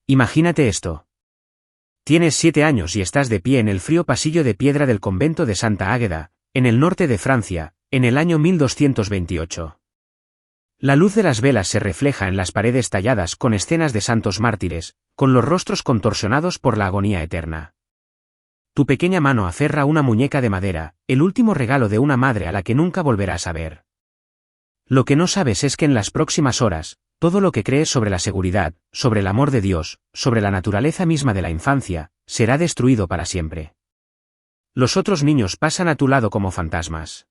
Imagínate esto. Tienes 7 años y estás de pie en el frío pasillo de piedra del convento de Santa Águeda, en el norte de Francia, en el año 1228. La luz de las velas se refleja en las paredes talladas con escenas de santos mártires, con los rostros contorsionados por la agonía eterna. Tu pequeña mano aferra una muñeca de madera, el último regalo de una madre a la que nunca volverás a ver. Lo que no sabes es que en las próximas horas, todo lo que crees sobre la seguridad, sobre el amor de Dios, sobre la naturaleza misma de la infancia, será destruido para siempre. Los otros niños pasan a tu lado como fantasmas.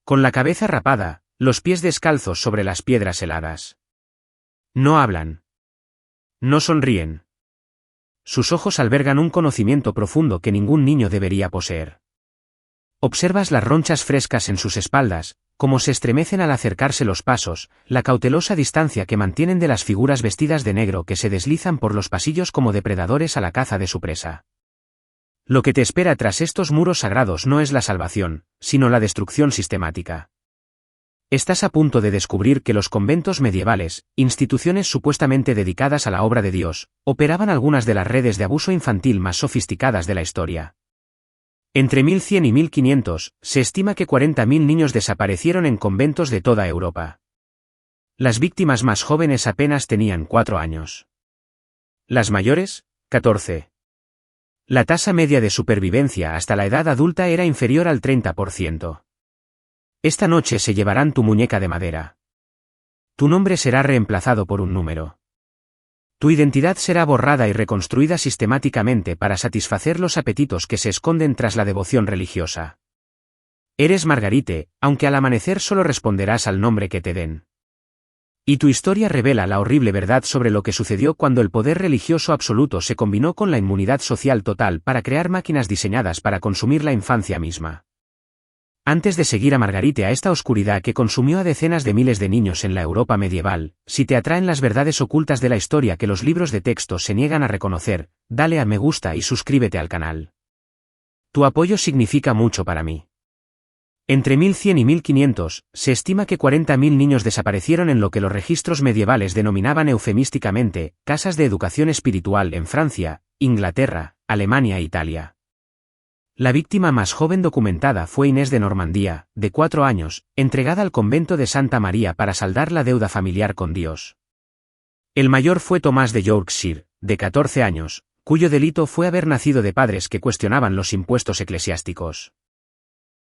Con la cabeza rapada, los pies descalzos sobre las piedras heladas. No hablan. No sonríen. Sus ojos albergan un conocimiento profundo que ningún niño debería poseer. Observas las ronchas frescas en sus espaldas, cómo se estremecen al acercarse los pasos, la cautelosa distancia que mantienen de las figuras vestidas de negro que se deslizan por los pasillos como depredadores a la caza de su presa. Lo que te espera tras estos muros sagrados no es la salvación, sino la destrucción sistemática. Estás a punto de descubrir que los conventos medievales, instituciones supuestamente dedicadas a la obra de Dios, operaban algunas de las redes de abuso infantil más sofisticadas de la historia. Entre 1100 y 1500, se estima que 40.000 niños desaparecieron en conventos de toda Europa. Las víctimas más jóvenes apenas tenían 4 años. Las mayores, 14. La tasa media de supervivencia hasta la edad adulta era inferior al 30%. Esta noche se llevarán tu muñeca de madera. Tu nombre será reemplazado por un número. Tu identidad será borrada y reconstruida sistemáticamente para satisfacer los apetitos que se esconden tras la devoción religiosa. Eres Margarite, aunque al amanecer solo responderás al nombre que te den. Y tu historia revela la horrible verdad sobre lo que sucedió cuando el poder religioso absoluto se combinó con la inmunidad social total para crear máquinas diseñadas para consumir la infancia misma. Antes de seguir a Margarite a esta oscuridad que consumió a decenas de miles de niños en la Europa medieval, si te atraen las verdades ocultas de la historia que los libros de texto se niegan a reconocer, dale a me gusta y suscríbete al canal. Tu apoyo significa mucho para mí. Entre 1100 y 1500, se estima que 40.000 niños desaparecieron en lo que los registros medievales denominaban eufemísticamente, casas de educación espiritual en Francia, Inglaterra, Alemania e Italia. La víctima más joven documentada fue Inés de Normandía, de 4 años, entregada al convento de Santa María para saldar la deuda familiar con Dios. El mayor fue Tomás de Yorkshire, de 14 años, cuyo delito fue haber nacido de padres que cuestionaban los impuestos eclesiásticos.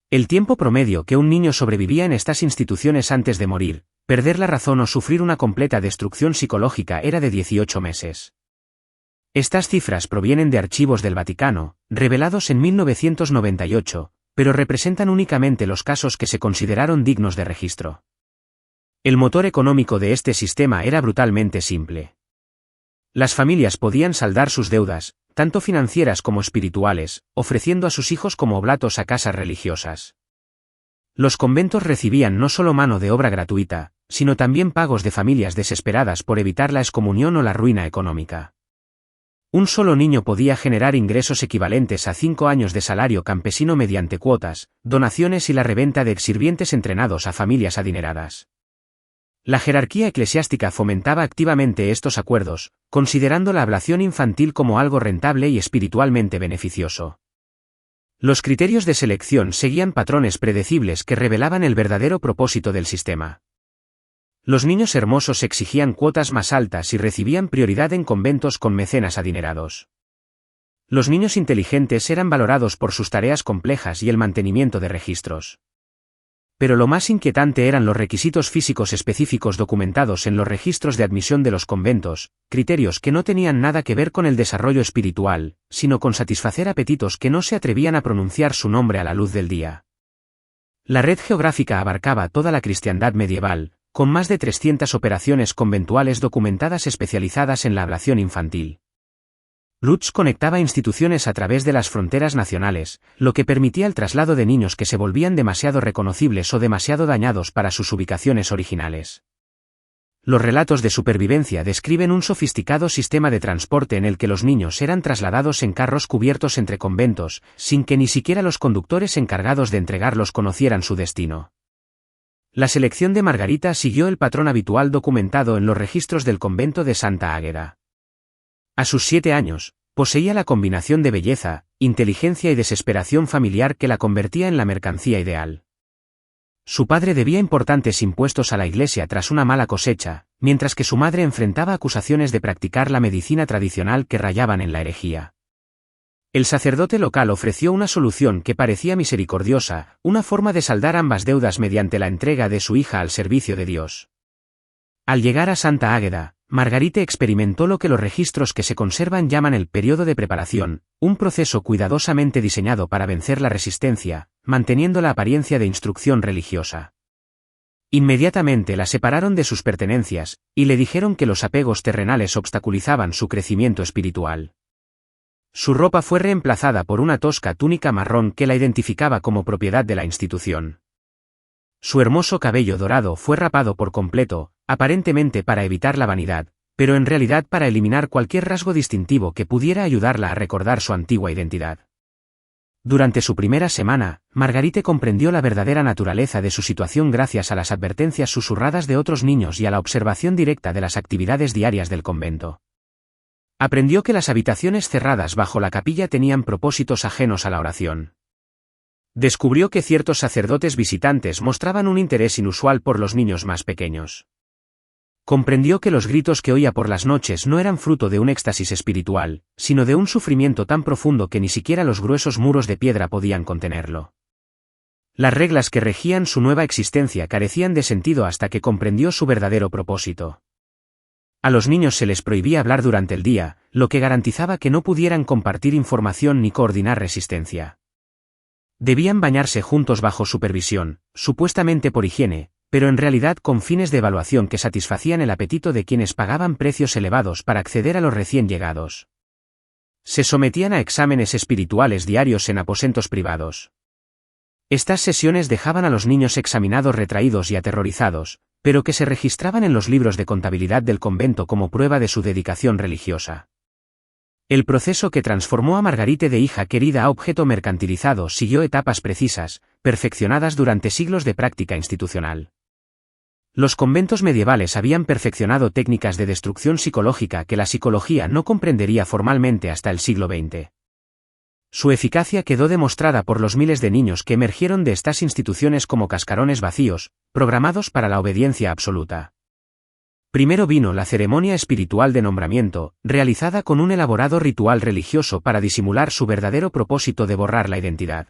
El tiempo promedio que un niño sobrevivía en estas instituciones antes de morir, perder la razón o sufrir una completa destrucción psicológica era de 18 meses. Estas cifras provienen de archivos del Vaticano, revelados en 1998, pero representan únicamente los casos que se consideraron dignos de registro. El motor económico de este sistema era brutalmente simple. Las familias podían saldar sus deudas, tanto financieras como espirituales, ofreciendo a sus hijos como oblatos a casas religiosas. Los conventos recibían no solo mano de obra gratuita, sino también pagos de familias desesperadas por evitar la excomunión o la ruina económica. Un solo niño podía generar ingresos equivalentes a 5 años de salario campesino mediante cuotas, donaciones y la reventa de exsirvientes entrenados a familias adineradas. La jerarquía eclesiástica fomentaba activamente estos acuerdos, considerando la ablación infantil como algo rentable y espiritualmente beneficioso. Los criterios de selección seguían patrones predecibles que revelaban el verdadero propósito del sistema. Los niños hermosos exigían cuotas más altas y recibían prioridad en conventos con mecenas adinerados. Los niños inteligentes eran valorados por sus tareas complejas y el mantenimiento de registros. Pero lo más inquietante eran los requisitos físicos específicos documentados en los registros de admisión de los conventos, criterios que no tenían nada que ver con el desarrollo espiritual, sino con satisfacer apetitos que no se atrevían a pronunciar su nombre a la luz del día. La red geográfica abarcaba toda la cristiandad medieval, con más de 300 operaciones conventuales documentadas especializadas en la ablación infantil. Lutz conectaba instituciones a través de las fronteras nacionales, lo que permitía el traslado de niños que se volvían demasiado reconocibles o demasiado dañados para sus ubicaciones originales. Los relatos de supervivencia describen un sofisticado sistema de transporte en el que los niños eran trasladados en carros cubiertos entre conventos, sin que ni siquiera los conductores encargados de entregarlos conocieran su destino. La selección de Margarita siguió el patrón habitual documentado en los registros del convento de Santa Águeda. A sus 7 años, poseía la combinación de belleza, inteligencia y desesperación familiar que la convertía en la mercancía ideal. Su padre debía importantes impuestos a la iglesia tras una mala cosecha, mientras que su madre enfrentaba acusaciones de practicar la medicina tradicional que rayaban en la herejía. El sacerdote local ofreció una solución que parecía misericordiosa, una forma de saldar ambas deudas mediante la entrega de su hija al servicio de Dios. Al llegar a Santa Águeda, Margarite experimentó lo que los registros que se conservan llaman el periodo de preparación, un proceso cuidadosamente diseñado para vencer la resistencia, manteniendo la apariencia de instrucción religiosa. Inmediatamente la separaron de sus pertenencias, y le dijeron que los apegos terrenales obstaculizaban su crecimiento espiritual. Su ropa fue reemplazada por una tosca túnica marrón que la identificaba como propiedad de la institución. Su hermoso cabello dorado fue rapado por completo, aparentemente para evitar la vanidad, pero en realidad para eliminar cualquier rasgo distintivo que pudiera ayudarla a recordar su antigua identidad. Durante su primera semana, Margarite comprendió la verdadera naturaleza de su situación gracias a las advertencias susurradas de otros niños y a la observación directa de las actividades diarias del convento. Aprendió que las habitaciones cerradas bajo la capilla tenían propósitos ajenos a la oración. Descubrió que ciertos sacerdotes visitantes mostraban un interés inusual por los niños más pequeños. Comprendió que los gritos que oía por las noches no eran fruto de un éxtasis espiritual, sino de un sufrimiento tan profundo que ni siquiera los gruesos muros de piedra podían contenerlo. Las reglas que regían su nueva existencia carecían de sentido hasta que comprendió su verdadero propósito. A los niños se les prohibía hablar durante el día, lo que garantizaba que no pudieran compartir información ni coordinar resistencia. Debían bañarse juntos bajo supervisión, supuestamente por higiene, pero en realidad con fines de evaluación que satisfacían el apetito de quienes pagaban precios elevados para acceder a los recién llegados. Se sometían a exámenes espirituales diarios en aposentos privados. Estas sesiones dejaban a los niños examinados retraídos y aterrorizados, pero que se registraban en los libros de contabilidad del convento como prueba de su dedicación religiosa. El proceso que transformó a Margarite de hija querida a objeto mercantilizado siguió etapas precisas, perfeccionadas durante siglos de práctica institucional. Los conventos medievales habían perfeccionado técnicas de destrucción psicológica que la psicología no comprendería formalmente hasta el siglo XX. Su eficacia quedó demostrada por los miles de niños que emergieron de estas instituciones como cascarones vacíos, programados para la obediencia absoluta. Primero vino la ceremonia espiritual de nombramiento, realizada con un elaborado ritual religioso para disimular su verdadero propósito de borrar la identidad.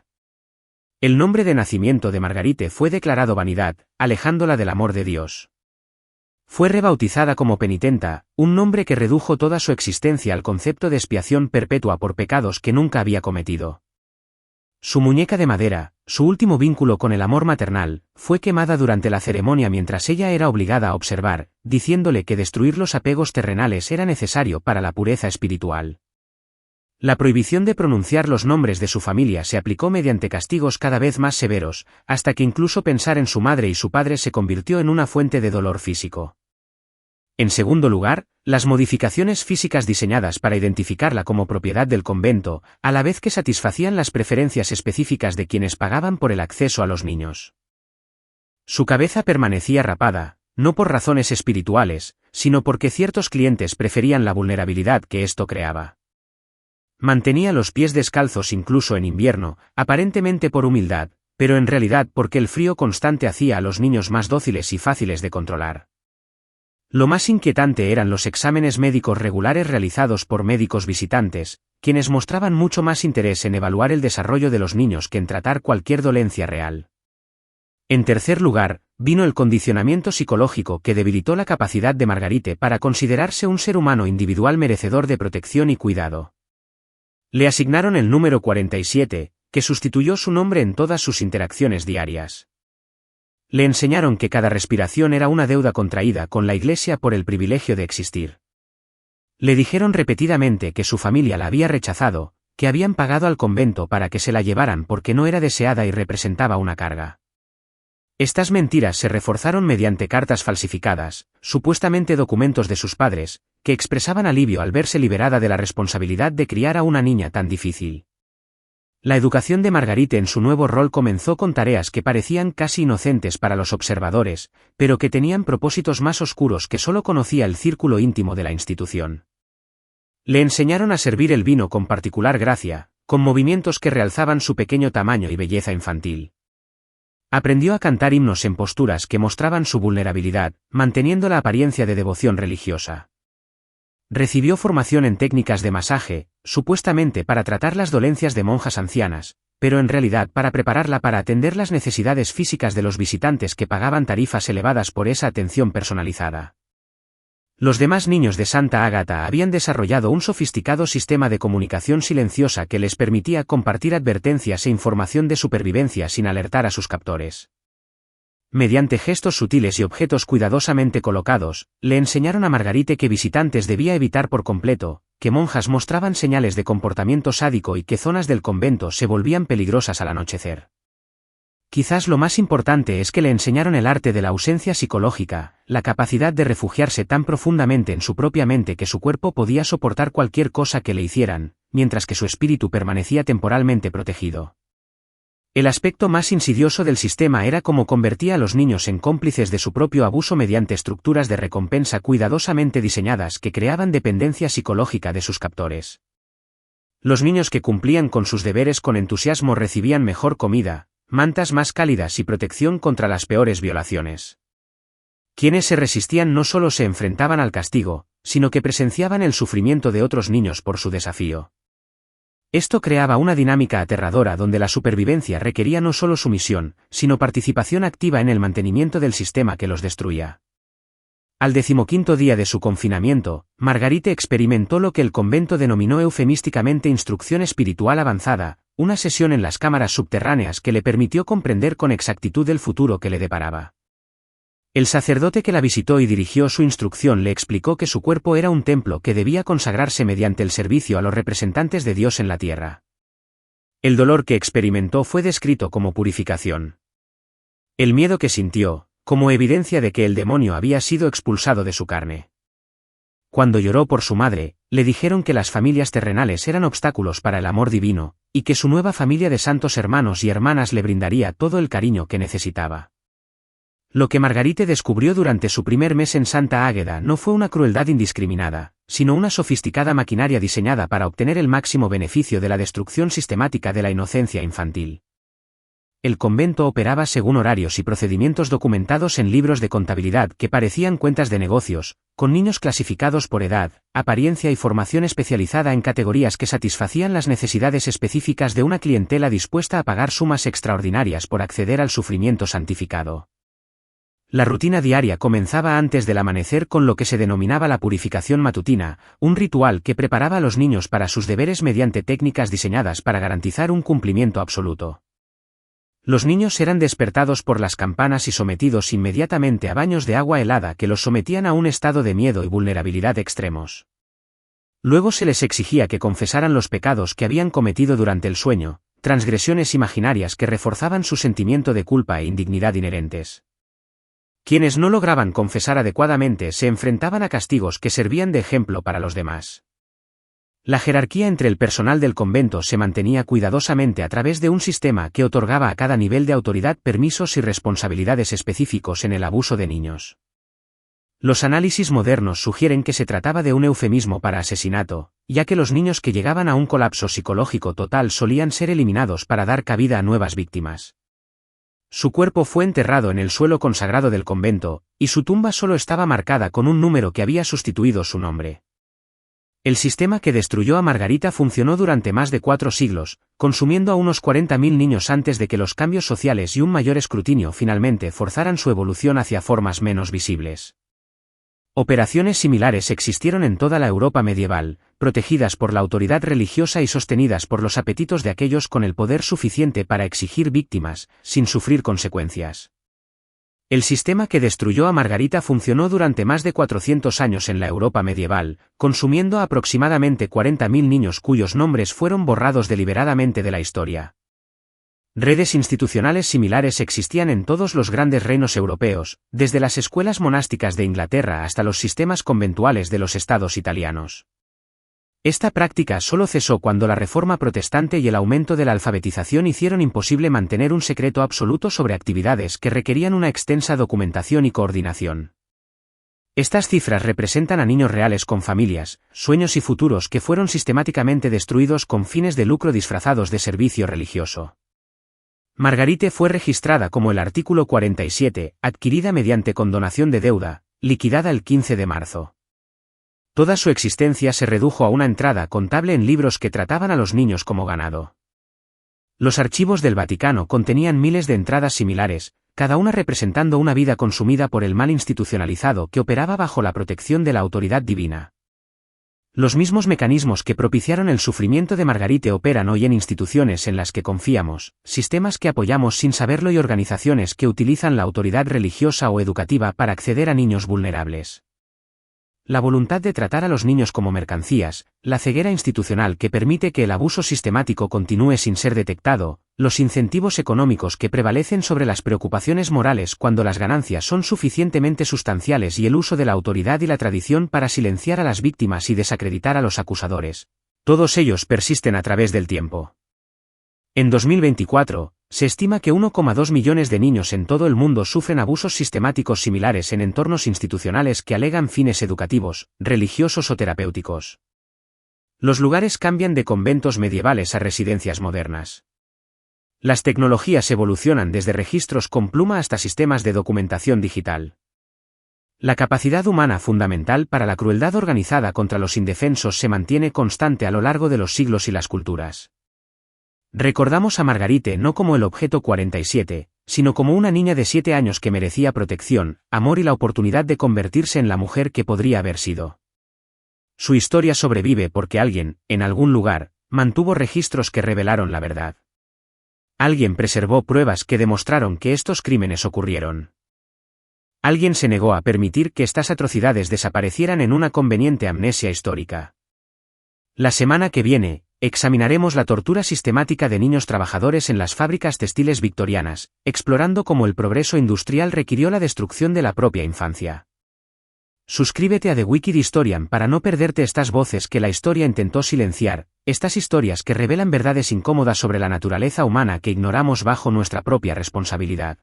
El nombre de nacimiento de Margarite fue declarado vanidad, alejándola del amor de Dios. Fue rebautizada como penitenta, un nombre que redujo toda su existencia al concepto de expiación perpetua por pecados que nunca había cometido. Su muñeca de madera, su último vínculo con el amor maternal, fue quemada durante la ceremonia mientras ella era obligada a observar, diciéndole que destruir los apegos terrenales era necesario para la pureza espiritual. La prohibición de pronunciar los nombres de su familia se aplicó mediante castigos cada vez más severos, hasta que incluso pensar en su madre y su padre se convirtió en una fuente de dolor físico. En segundo lugar, las modificaciones físicas diseñadas para identificarla como propiedad del convento, a la vez que satisfacían las preferencias específicas de quienes pagaban por el acceso a los niños. Su cabeza permanecía rapada, no por razones espirituales, sino porque ciertos clientes preferían la vulnerabilidad que esto creaba. Mantenía los pies descalzos incluso en invierno, aparentemente por humildad, pero en realidad porque el frío constante hacía a los niños más dóciles y fáciles de controlar. Lo más inquietante eran los exámenes médicos regulares realizados por médicos visitantes, quienes mostraban mucho más interés en evaluar el desarrollo de los niños que en tratar cualquier dolencia real. En tercer lugar, vino el condicionamiento psicológico que debilitó la capacidad de Margarite para considerarse un ser humano individual merecedor de protección y cuidado. Le asignaron el número 47, que sustituyó su nombre en todas sus interacciones diarias. Le enseñaron que cada respiración era una deuda contraída con la Iglesia por el privilegio de existir. Le dijeron repetidamente que su familia la había rechazado, que habían pagado al convento para que se la llevaran porque no era deseada y representaba una carga. Estas mentiras se reforzaron mediante cartas falsificadas, supuestamente documentos de sus padres, que expresaban alivio al verse liberada de la responsabilidad de criar a una niña tan difícil. La educación de Margarite en su nuevo rol comenzó con tareas que parecían casi inocentes para los observadores, pero que tenían propósitos más oscuros que solo conocía el círculo íntimo de la institución. Le enseñaron a servir el vino con particular gracia, con movimientos que realzaban su pequeño tamaño y belleza infantil. Aprendió a cantar himnos en posturas que mostraban su vulnerabilidad, manteniendo la apariencia de devoción religiosa. Recibió formación en técnicas de masaje, supuestamente para tratar las dolencias de monjas ancianas, pero en realidad para prepararla para atender las necesidades físicas de los visitantes que pagaban tarifas elevadas por esa atención personalizada. Los demás niños de Santa Ágata habían desarrollado un sofisticado sistema de comunicación silenciosa que les permitía compartir advertencias e información de supervivencia sin alertar a sus captores. Mediante gestos sutiles y objetos cuidadosamente colocados, le enseñaron a Margarite que visitantes debía evitar por completo, que monjas mostraban señales de comportamiento sádico y que zonas del convento se volvían peligrosas al anochecer. Quizás lo más importante es que le enseñaron el arte de la ausencia psicológica, la capacidad de refugiarse tan profundamente en su propia mente que su cuerpo podía soportar cualquier cosa que le hicieran, mientras que su espíritu permanecía temporalmente protegido. El aspecto más insidioso del sistema era cómo convertía a los niños en cómplices de su propio abuso mediante estructuras de recompensa cuidadosamente diseñadas que creaban dependencia psicológica de sus captores. Los niños que cumplían con sus deberes con entusiasmo recibían mejor comida, mantas más cálidas y protección contra las peores violaciones. Quienes se resistían no solo se enfrentaban al castigo, sino que presenciaban el sufrimiento de otros niños por su desafío. Esto creaba una dinámica aterradora donde la supervivencia requería no solo sumisión, sino participación activa en el mantenimiento del sistema que los destruía. Al 15º día de su confinamiento, Margarite experimentó lo que el convento denominó eufemísticamente instrucción espiritual avanzada, una sesión en las cámaras subterráneas que le permitió comprender con exactitud el futuro que le deparaba. El sacerdote que la visitó y dirigió su instrucción le explicó que su cuerpo era un templo que debía consagrarse mediante el servicio a los representantes de Dios en la tierra. El dolor que experimentó fue descrito como purificación. El miedo que sintió, como evidencia de que el demonio había sido expulsado de su carne. Cuando lloró por su madre, le dijeron que las familias terrenales eran obstáculos para el amor divino, y que su nueva familia de santos hermanos y hermanas le brindaría todo el cariño que necesitaba. Lo que Margarite descubrió durante su primer mes en Santa Águeda no fue una crueldad indiscriminada, sino una sofisticada maquinaria diseñada para obtener el máximo beneficio de la destrucción sistemática de la inocencia infantil. El convento operaba según horarios y procedimientos documentados en libros de contabilidad que parecían cuentas de negocios, con niños clasificados por edad, apariencia y formación especializada en categorías que satisfacían las necesidades específicas de una clientela dispuesta a pagar sumas extraordinarias por acceder al sufrimiento santificado. La rutina diaria comenzaba antes del amanecer con lo que se denominaba la purificación matutina, un ritual que preparaba a los niños para sus deberes mediante técnicas diseñadas para garantizar un cumplimiento absoluto. Los niños eran despertados por las campanas y sometidos inmediatamente a baños de agua helada que los sometían a un estado de miedo y vulnerabilidad extremos. Luego se les exigía que confesaran los pecados que habían cometido durante el sueño, transgresiones imaginarias que reforzaban su sentimiento de culpa e indignidad inherentes. Quienes no lograban confesar adecuadamente se enfrentaban a castigos que servían de ejemplo para los demás. La jerarquía entre el personal del convento se mantenía cuidadosamente a través de un sistema que otorgaba a cada nivel de autoridad permisos y responsabilidades específicos en el abuso de niños. Los análisis modernos sugieren que se trataba de un eufemismo para asesinato, ya que los niños que llegaban a un colapso psicológico total solían ser eliminados para dar cabida a nuevas víctimas. Su cuerpo fue enterrado en el suelo consagrado del convento, y su tumba solo estaba marcada con un número que había sustituido su nombre. El sistema que destruyó a Margarita funcionó durante más de 4 siglos, consumiendo a unos 40.000 niños antes de que los cambios sociales y un mayor escrutinio finalmente forzaran su evolución hacia formas menos visibles. Operaciones similares existieron en toda la Europa medieval, protegidas por la autoridad religiosa y sostenidas por los apetitos de aquellos con el poder suficiente para exigir víctimas, sin sufrir consecuencias. El sistema que destruyó a Margarita funcionó durante más de 400 años en la Europa medieval, consumiendo a aproximadamente 40.000 niños cuyos nombres fueron borrados deliberadamente de la historia. Redes institucionales similares existían en todos los grandes reinos europeos, desde las escuelas monásticas de Inglaterra hasta los sistemas conventuales de los estados italianos. Esta práctica solo cesó cuando la Reforma protestante y el aumento de la alfabetización hicieron imposible mantener un secreto absoluto sobre actividades que requerían una extensa documentación y coordinación. Estas cifras representan a niños reales con familias, sueños y futuros que fueron sistemáticamente destruidos con fines de lucro disfrazados de servicio religioso. Margarite fue registrada como el artículo 47, adquirida mediante condonación de deuda, liquidada el 15 de marzo. Toda su existencia se redujo a una entrada contable en libros que trataban a los niños como ganado. Los archivos del Vaticano contenían miles de entradas similares, cada una representando una vida consumida por el mal institucionalizado que operaba bajo la protección de la autoridad divina. Los mismos mecanismos que propiciaron el sufrimiento de Margarite operan hoy en instituciones en las que confiamos, sistemas que apoyamos sin saberlo y organizaciones que utilizan la autoridad religiosa o educativa para acceder a niños vulnerables. La voluntad de tratar a los niños como mercancías, la ceguera institucional que permite que el abuso sistemático continúe sin ser detectado, los incentivos económicos que prevalecen sobre las preocupaciones morales cuando las ganancias son suficientemente sustanciales y el uso de la autoridad y la tradición para silenciar a las víctimas y desacreditar a los acusadores. Todos ellos persisten a través del tiempo. En 2024, se estima que 1,2 millones de niños en todo el mundo sufren abusos sistemáticos similares en entornos institucionales que alegan fines educativos, religiosos o terapéuticos. Los lugares cambian de conventos medievales a residencias modernas. Las tecnologías evolucionan desde registros con pluma hasta sistemas de documentación digital. La capacidad humana fundamental para la crueldad organizada contra los indefensos se mantiene constante a lo largo de los siglos y las culturas. Recordamos a Margarite no como el objeto 47, sino como una niña de 7 años que merecía protección, amor y la oportunidad de convertirse en la mujer que podría haber sido. Su historia sobrevive porque alguien, en algún lugar, mantuvo registros que revelaron la verdad. Alguien preservó pruebas que demostraron que estos crímenes ocurrieron. Alguien se negó a permitir que estas atrocidades desaparecieran en una conveniente amnesia histórica. La semana que viene, examinaremos la tortura sistemática de niños trabajadores en las fábricas textiles victorianas, explorando cómo el progreso industrial requirió la destrucción de la propia infancia. Suscríbete a The Wicked Historian para no perderte estas voces que la historia intentó silenciar, estas historias que revelan verdades incómodas sobre la naturaleza humana que ignoramos bajo nuestra propia responsabilidad.